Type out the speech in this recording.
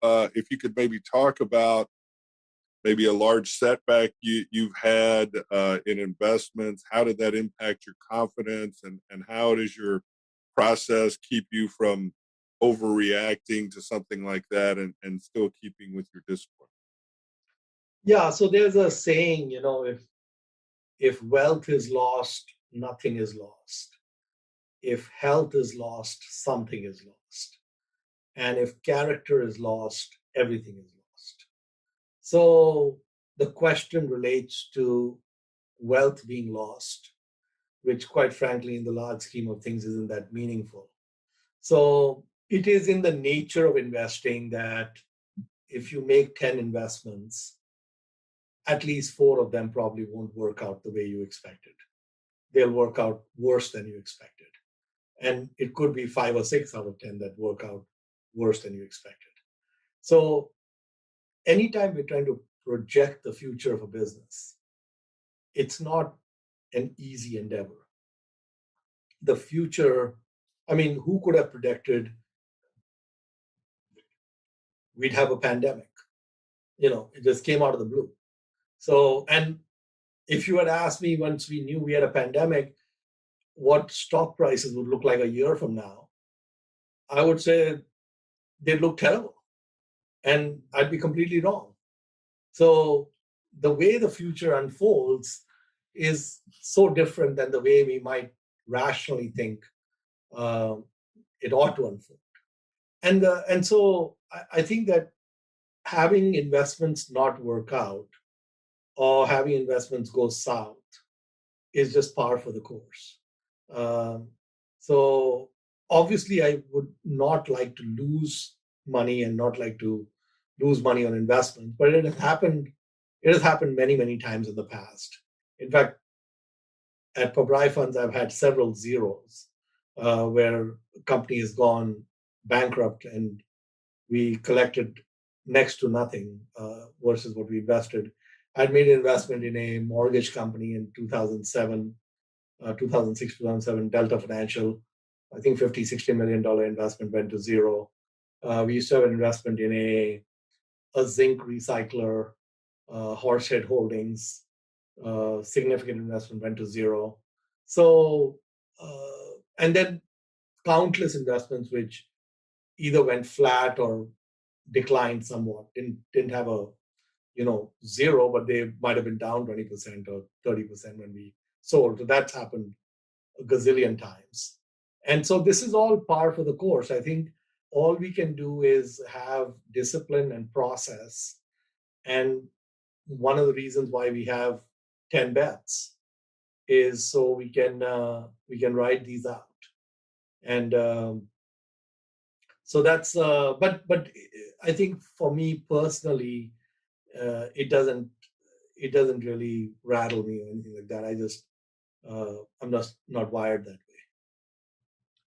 if you could maybe talk about maybe a large setback you've had in investments. How did that impact your confidence, and how does your process keep you from overreacting to something like that and still keeping with your discipline? Yeah, so there's a saying, if wealth is lost, nothing is lost. If health is lost, something is lost. And if character is lost, everything is lost. So the question relates to wealth being lost, which, quite frankly, in the large scheme of things, isn't that meaningful. So it is in the nature of investing that if you make 10 investments, at least 4 of them probably won't work out the way you expected. They'll work out worse than you expected. And it could be 5 or 6 out of 10 that work out worse than you expected. So anytime we're trying to project the future of a business, it's not an easy endeavor. The future, who could have predicted we'd have a pandemic? It just came out of the blue. So, and if you had asked me once we knew we had a pandemic, what stock prices would look like a year from now, I would say they'd look terrible. And I'd be completely wrong. So the way the future unfolds is so different than the way we might rationally think it ought to unfold. And so I think that having investments not work out or having investments go south is just par for the course. So obviously, I would not like to lose money and not like to lose money on investments, but it has happened. It has happened many, many times in the past. In fact, at Pabrai Funds, I've had several zeros where a company has gone bankrupt and we collected next to nothing versus what we invested. I'd made an investment in a mortgage company in 2007, 2006, 2007, Delta Financial. I think $50-60 million investment went to zero. We used to have an investment in a zinc recycler, Horsehead Holdings. Significant investment went to zero. So, and then countless investments which either went flat or declined somewhat. Didn't have a zero, but they might have been down 20% or 30% when we sold. So that's happened a gazillion times. And so this is all par for the course. I think all we can do is have discipline and process. And one of the reasons why we have 10 bets is so we can ride these out. And so that's but I think for me personally, it doesn't really rattle me or anything like that. I'm just not wired that way.